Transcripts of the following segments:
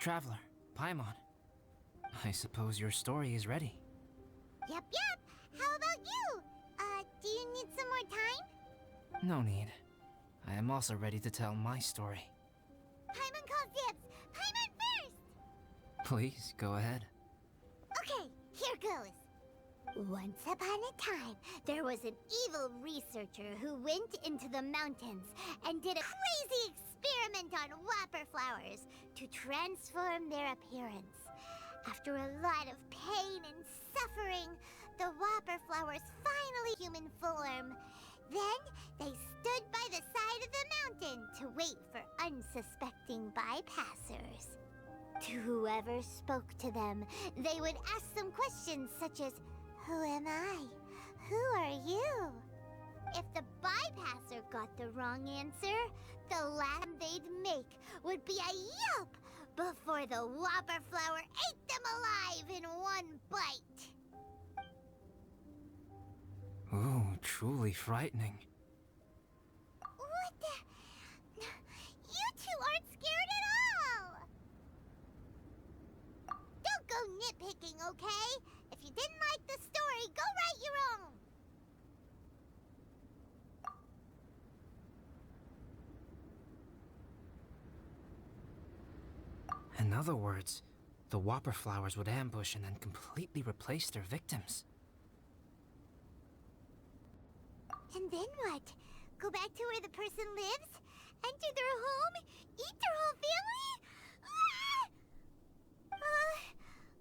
traveler, Paimon. I suppose your story is ready. Yep. How about you? Do you need some more time? No need. I am also ready to tell my story. Paimon calls dibs. Paimon first! Please, go ahead. Okay, here goes. Once upon a time, there was an evil researcher who went into the mountains and did a crazy experiment on whopper flowers to transform their appearance. After a lot of pain and suffering, the whopper flowers finally took human form. Then they stood by the side of the mountain to wait for unsuspecting bypassers. To whoever spoke to them, they would ask some questions such as, "Who am I? Who are you?" If the bypasser got the wrong answer, the last they'd make would be a yelp before the whopper flower ate them alive in one bite. Ooh, truly frightening. What the? You two aren't scared at all! Don't go nitpicking, okay? If you didn't like the story, go write your own! In other words, the whopper flowers would ambush and then completely replace their victims. And then what? Go back to where the person lives? Enter their home? Eat their whole family?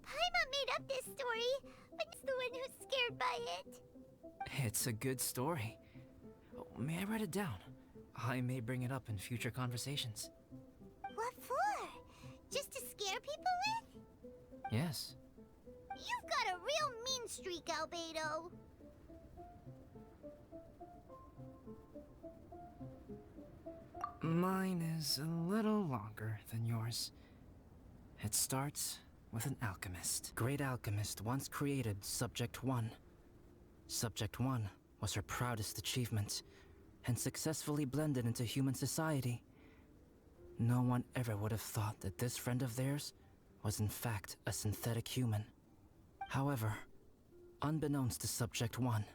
Paimon made up this story, but it's the one who's scared by it. It's a good story. Oh, may I write it down? I may bring it up in future conversations. What for? Just to scare people with? Yes. You've got a real mean streak, Albedo. Mine is a little longer than yours. It starts with an alchemist. Great alchemist once created Subject 1. Subject 1 was her proudest achievement, and successfully blended into human society. No one ever would have thought that this friend of theirs was in fact a synthetic human. However, unbeknownst to Subject 1,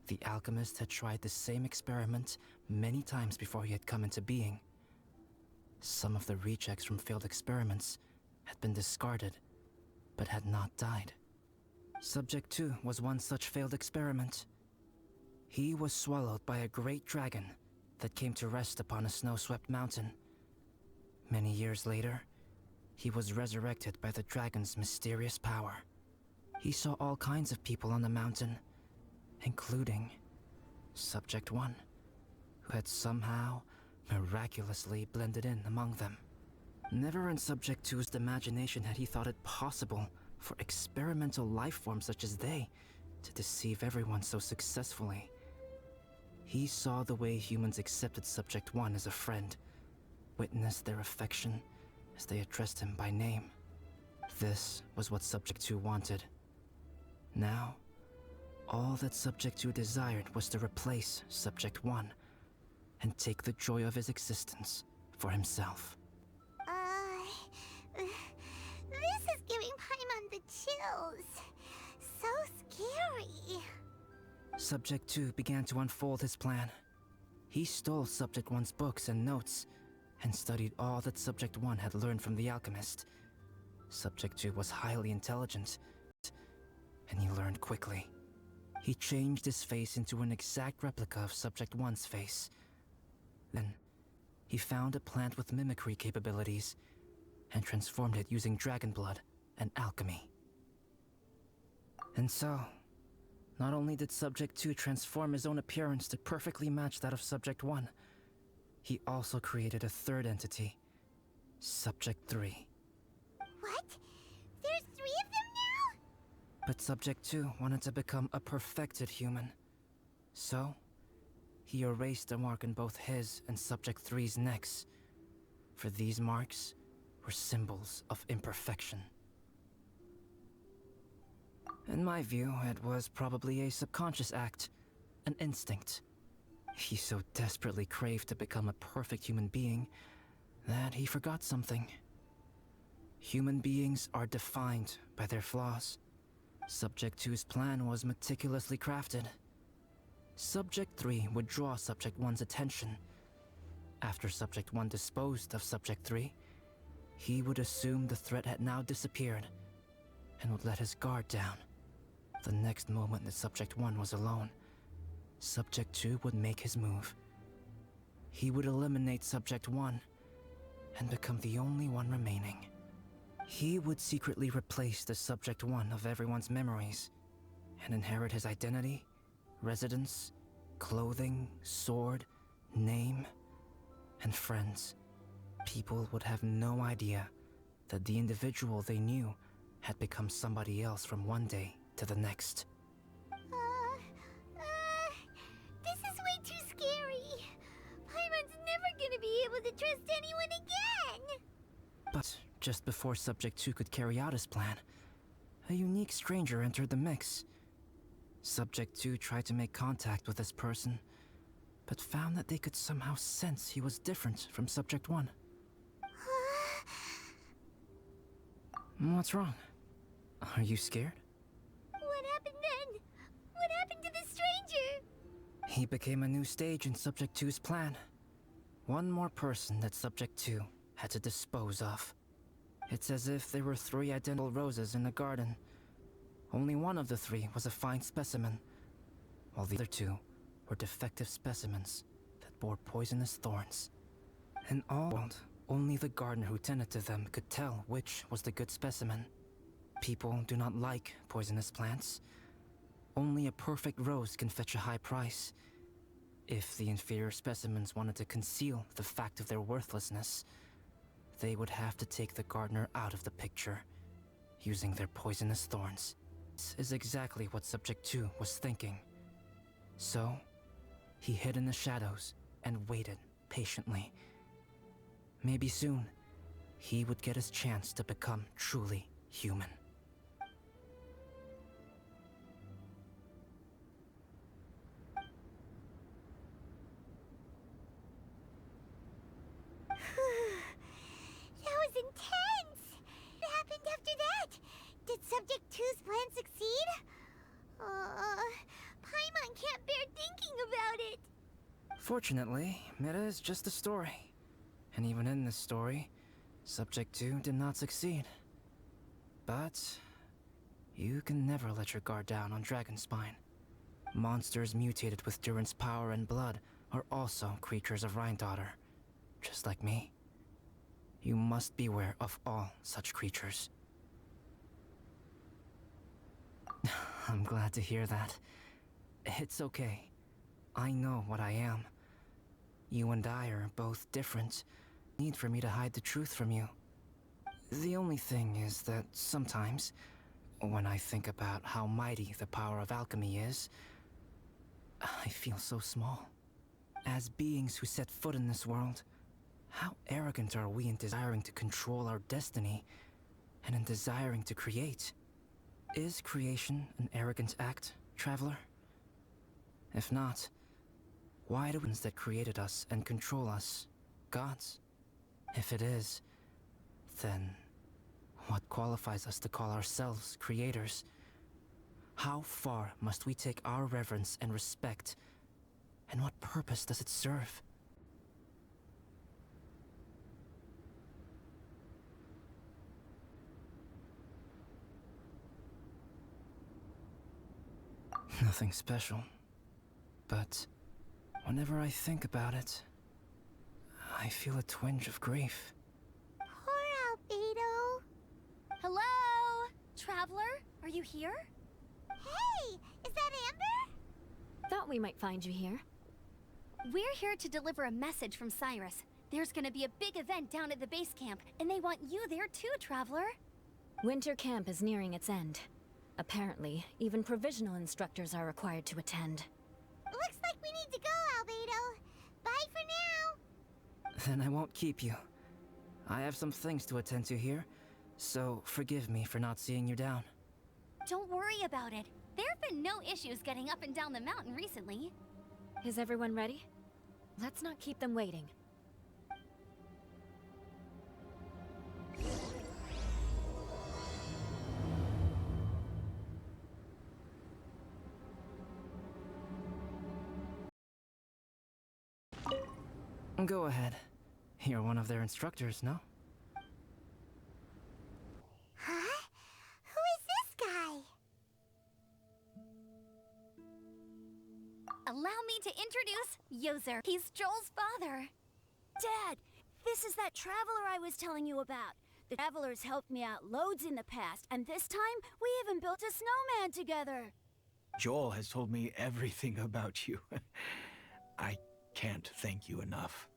the alchemist had tried the same experiment many times before he had come into being. Some of the rejects from failed experiments had been discarded, but had not died. Subject 2 was one such failed experiment. He was swallowed by a great dragon that came to rest upon a snow-swept mountain. Many years later, he was resurrected by the dragon's mysterious power. He saw all kinds of people on the mountain, including Subject 1, who had somehow miraculously blended in among them. Never in Subject 2's imagination had he thought it possible for experimental life forms such as they to deceive everyone so successfully. He saw the way humans accepted Subject 1 as a friend, witnessed their affection as they addressed him by name. This was what Subject 2 wanted. Now, all that Subject 2 desired was to replace Subject 1 and take the joy of his existence for himself. This is giving Paimon the chills. So scary. Subject 2 began to unfold his plan. He stole Subject 1's books and notes and studied all that Subject 1 had learned from the alchemist. Subject 2 was highly intelligent, and he learned quickly. He changed his face into an exact replica of Subject 1's face. Then, he found a plant with mimicry capabilities and transformed it using dragon blood and alchemy. And so, not only did Subject 2 transform his own appearance to perfectly match that of Subject 1, he also created a third entity, Subject 3. What? There's 3 of them now? But Subject 2 wanted to become a perfected human. So, he erased a mark in both his and Subject 3's necks, for these marks were symbols of imperfection. In my view, it was probably a subconscious act, an instinct. He so desperately craved to become a perfect human being that he forgot something. Human beings are defined by their flaws. Subject 2's plan was meticulously crafted. Subject 3 would draw Subject 1's attention. After Subject 1 disposed of Subject 3, he would assume the threat had now disappeared and would let his guard down. The next moment that Subject 1 was alone, Subject 2 would make his move. He would eliminate Subject 1 and become the only one remaining. He would secretly replace the Subject 1 of everyone's memories and inherit his identity, residence, clothing, sword, name, and friends. People would have no idea that the individual they knew had become somebody else from one day to the next. This is way too scary. Paimon's never gonna be able to trust anyone again. But just before Subject 2 could carry out his plan, a unique stranger entered the mix. Subject 2 tried to make contact with this person, but found that they could somehow sense he was different from Subject 1. What's wrong? Are you scared? What happened then? What happened to the stranger? He became a new stage in Subject 2's plan. One more person that Subject 2 had to dispose of. It's as if there were 3 identical roses in the garden. Only one of the 3 was a fine specimen, while the other 2 were defective specimens that bore poisonous thorns. In all the world, only the gardener who tended to them could tell which was the good specimen. People do not like poisonous plants. Only a perfect rose can fetch a high price. If the inferior specimens wanted to conceal the fact of their worthlessness, they would have to take the gardener out of the picture, using their poisonous thorns. This is exactly what Subject 2 was thinking. So, he hid in the shadows and waited patiently. Maybe soon, he would get his chance to become truly human. That was intense! What happened after that? Did Subject 2's plan succeed? Paimon can't bear thinking about it. Fortunately, it is just a story. And even in this story, Subject 2 did not succeed. But you can never let your guard down on Dragonspine. Monsters mutated with Durin's power and blood are also creatures of Rhine-Daughter, just like me. You must beware of all such creatures. I'm glad to hear that. It's okay. I know what I am. You and I are both different. Need for me to hide the truth from you. The only thing is that sometimes, when I think about how mighty the power of alchemy is, I feel so small. As beings who set foot in this world, how arrogant are we in desiring to control our destiny and in desiring to create? Is creation an arrogant act, traveler? If not, why do the ones that created us and control us gods? If it is, then what qualifies us to call ourselves creators? How far must we take our reverence and respect, and what purpose does it serve? Nothing special, but whenever I think about it, I feel a twinge of grief. Poor Albedo. Hello? Traveler? Are you here? Hey, is that Amber? Thought we might find you here. We're here to deliver a message from Cyrus. There's gonna be a big event down at the base camp, and they want you there too, Traveler. Winter camp is nearing its end. Apparently, even provisional instructors are required to attend. Looks like we need to go, Albedo. Bye for now. Then I won't keep you. I have some things to attend to here, so forgive me for not seeing you down. Don't worry about it. There have been no issues getting up and down the mountain recently. Is everyone ready? Let's not keep them waiting. Go ahead. You're one of their instructors, no? Huh? Who is this guy? Allow me to introduce Yoser. He's Joel's father. Dad, this is that traveler I was telling you about. The traveler's helped me out loads in the past, and this time we even built a snowman together. Joel has told me everything about you. I can't thank you enough.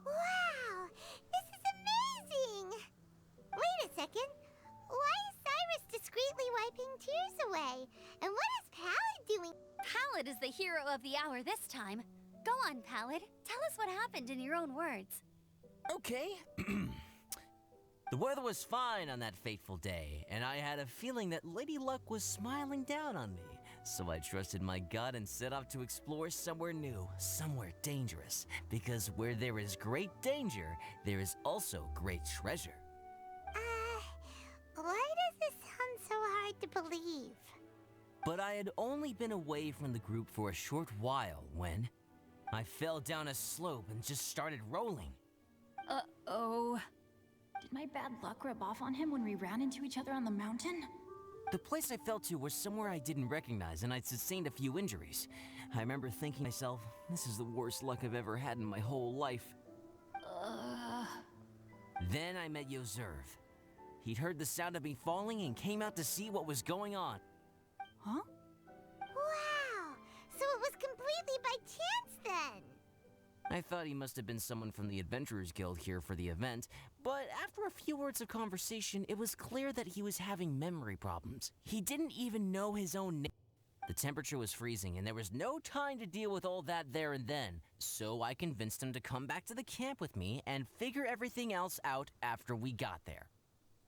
Wow! This is amazing! Wait a second. Why is Cyrus discreetly wiping tears away? And what is Pallid doing? Pallid is the hero of the hour this time. Go on, Pallid. Tell us what happened in your own words. Okay. The weather was fine on that fateful day, and I had a feeling that Lady Luck was smiling down on me. So I trusted my gut and set off to explore somewhere new, somewhere dangerous. Because where there is great danger, there is also great treasure. Why does this sound so hard to believe? But I had only been away from the group for a short while when I fell down a slope and just started rolling. Uh-oh. Did my bad luck rub off on him when we ran into each other on the mountain? The place I fell to was somewhere I didn't recognize, and I'd sustained a few injuries. I remember thinking to myself, this is the worst luck I've ever had in my whole life. Then I met Yoserv. He'd heard the sound of me falling and came out to see what was going on. Huh? Wow! So it was completely by chance then! I thought he must have been someone from the Adventurers Guild here for the event, but after a few words of conversation, it was clear that he was having memory problems. He didn't even know his own name. The temperature was freezing, and there was no time to deal with all that there and then, so I convinced him to come back to the camp with me and figure everything else out after we got there.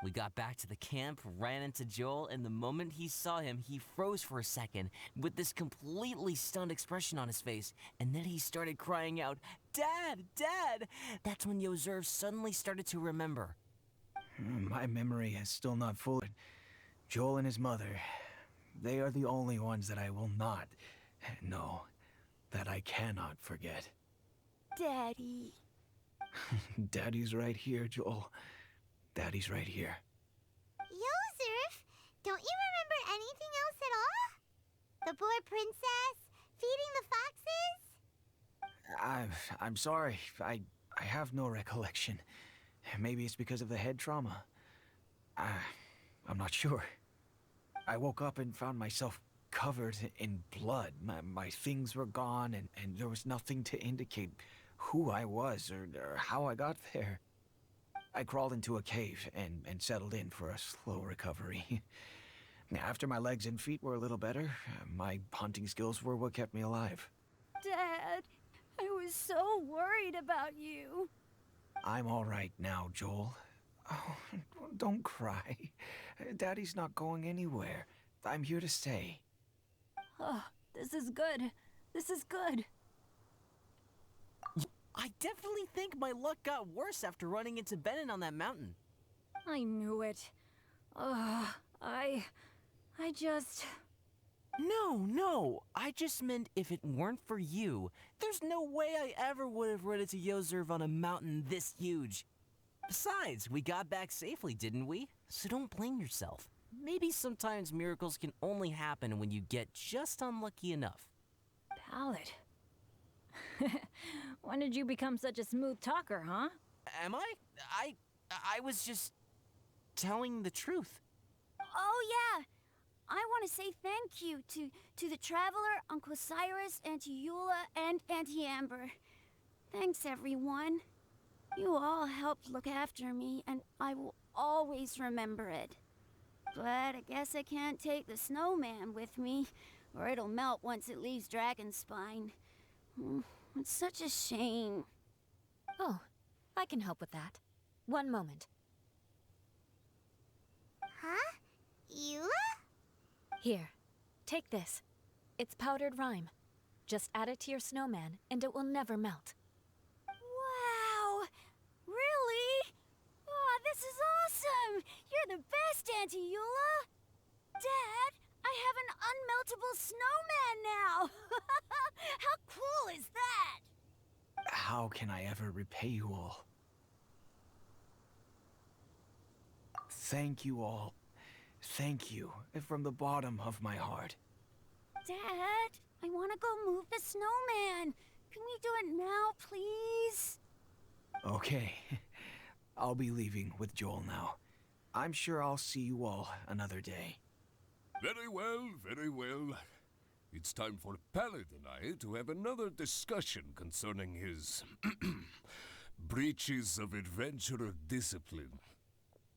We got back to the camp, ran into Joel, and the moment he saw him, he froze for a second with this completely stunned expression on his face, and then he started crying out, "Dad! Dad!" That's when Yoserv suddenly started to remember. My memory is still not full. Joel and his mother, they are the only ones that I will not, no, that I cannot forget. Daddy. Daddy's right here, Joel. Daddy's right here. Yoserf, don't you remember anything else at all? The poor princess? Feeding the foxes? I'm sorry. I have no recollection. Maybe it's because of the head trauma. I'm not sure. I woke up and found myself covered in blood. My things were gone, and there was nothing to indicate who I was or how I got there. I crawled into a cave and settled in for a slow recovery. After my legs and feet were a little better, my hunting skills were what kept me alive. Dad, I was so worried about you. I'm all right now, Joel. Oh, don't cry. Daddy's not going anywhere. I'm here to stay. Oh, this is good. This is good. I definitely think my luck got worse after running into Benin on that mountain. I knew it. I just... No, I just meant if it weren't for you, there's no way I ever would have run into Yoserv on a mountain this huge. Besides, we got back safely, didn't we? So don't blame yourself. Maybe sometimes miracles can only happen when you get just unlucky enough. Pallid. When did you become such a smooth talker, huh? Am I? I was just telling the truth. Oh, yeah. I want to say thank you to the Traveler, Uncle Cyrus, Auntie Eula, and Auntie Amber. Thanks, everyone. You all helped look after me, and I will always remember it. But I guess I can't take the snowman with me, or it'll melt once it leaves Dragonspine. It's such a shame. Oh, I can help with that. One moment. Huh? Eula? Here, take this. It's powdered rime. Just add it to your snowman, and it will never melt. Wow! Really? Oh, this is awesome! You're the best, Auntie Eula! Dad, I have an unmeltable snowman now! How cool is that? How how can I ever repay you all? Thank you all. Thank you from the bottom of my heart. Dad, I want to go move the snowman. Can we do it now, please? Okay, I'll be leaving with Joel now. I'm sure I'll see you all another day. Very well, very well. It's time for Pallet and I to have another discussion concerning his breaches of adventurer discipline.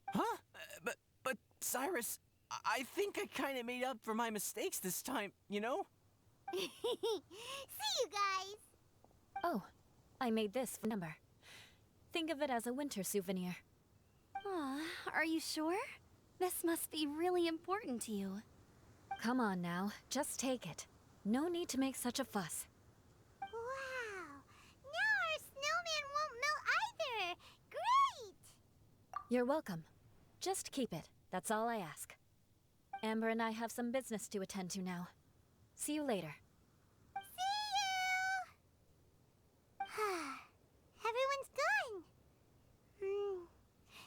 Huh? But Cyrus, I think I kind of made up for my mistakes this time, you know? See you guys! Oh, I made this number. Think of it as a winter souvenir. Aw, are you sure? This must be really important to you. Come on now, just take it. No need to make such a fuss. Wow! Now our snowman won't melt either! Great! You're welcome. Just keep it, that's all I ask. Amber and I have some business to attend to now. See you later. See you! Everyone's gone.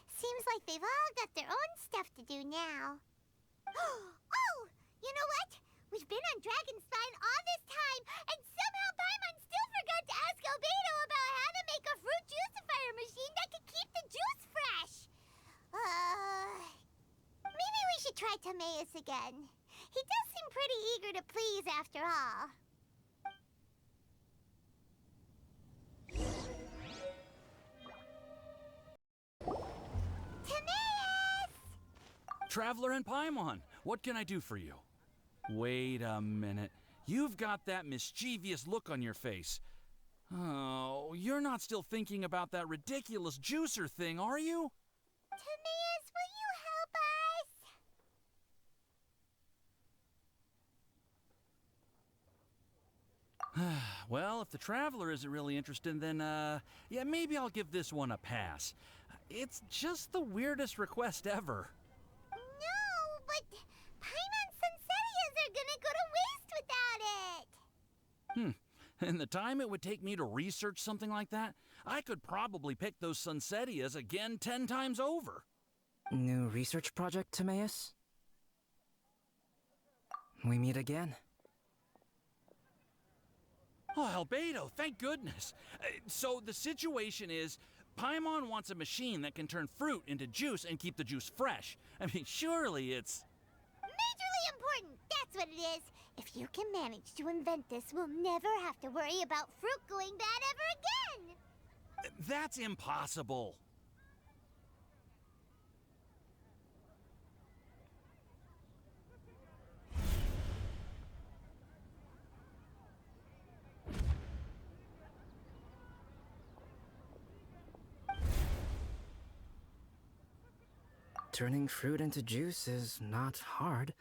Seems like they've all got their own stuff to do now. Oh! You know what? We've been on Dragonspine all this time, and somehow Paimon still forgot to ask Albedo about how to make a fruit juicifier machine that can keep the juice fresh. Maybe we should try Timaeus again. He does seem pretty eager to please after all. Timaeus! Traveler and Paimon, what can I do for you? Wait a minute. You've got that mischievous look on your face. Oh, you're not still thinking about that ridiculous juicer thing, are you? Timaeus, will you help us? Well, if the Traveler isn't really interested, then, yeah, maybe I'll give this one a pass. It's just the weirdest request ever. No, but Paimon's Sunsetias are gonna go to waste without it. And the time it would take me to research something like that, I could probably pick those Sunsetias again 10 times over. New research project, Timaeus? We meet again. Oh, Albedo, thank goodness. So the situation is, Paimon wants a machine that can turn fruit into juice and keep the juice fresh. I mean, surely it's... Majorly important, that's what it is. If you can manage to invent this, we'll never have to worry about fruit going bad ever again. That's impossible. Turning fruit into juice is not hard,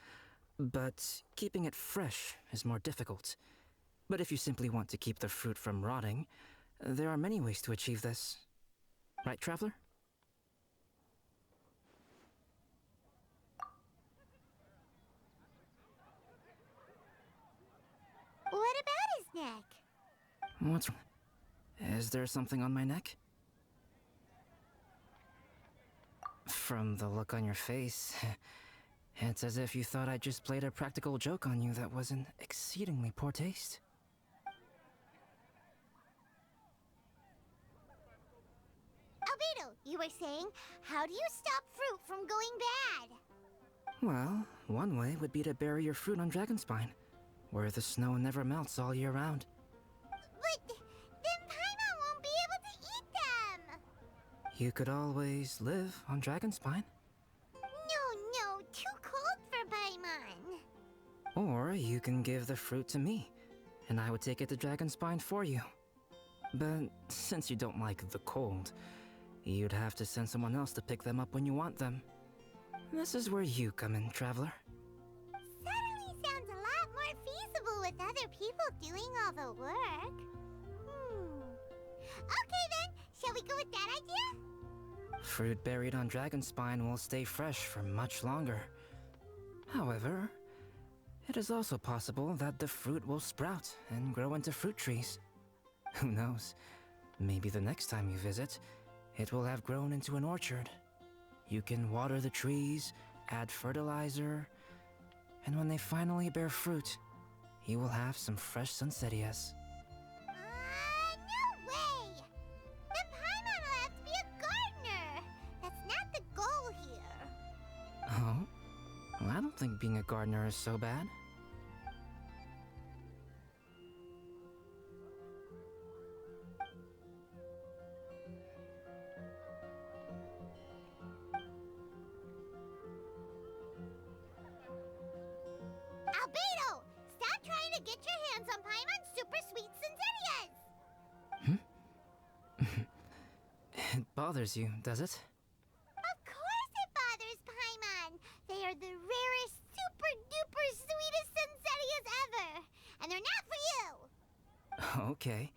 but keeping it fresh is more difficult. But if you simply want to keep the fruit from rotting, there are many ways to achieve this. Right, Traveler? What about his neck? What's wrong? Is there something on my neck? From the look on your face, it's as if you thought I just played a practical joke on you that was in exceedingly poor taste. Albedo, you were saying, how do you stop fruit from going bad? Well, one way would be to bury your fruit on Dragonspine, where the snow never melts all year round. But then Paimon won't be able to eat them! You could always live on Dragonspine. No, too cold for Paimon. Or you can give the fruit to me, and I would take it to Dragonspine for you. But since you don't like the cold, you'd have to send someone else to pick them up when you want them. This is where you come in, Traveler. Suddenly sounds a lot more feasible with other people doing all the work. Okay then, shall we go with that idea? Fruit buried on Dragonspine will stay fresh for much longer. However, it is also possible that the fruit will sprout and grow into fruit trees. Who knows? Maybe the next time you visit, it will have grown into an orchard. You can water the trees, add fertilizer, and when they finally bear fruit, you will have some fresh Sunsettias. No way! The Paimon will have to be a gardener! That's not the goal here. Oh? Well, I don't think being a gardener is so bad. Albedo! Stop trying to get your hands on Paimon's super sweet Sunsettias! It bothers you, does it? Of course it bothers Paimon! They are the rarest, super duper sweetest Sunsettias ever! And they're not for you! Okay,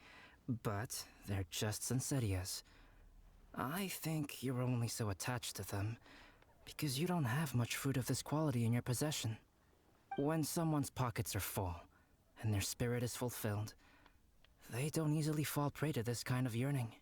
but they're just Sunsettias. I think you're only so attached to them because you don't have much fruit of this quality in your possession. When someone's pockets are full and their spirit is fulfilled, they don't easily fall prey to this kind of yearning.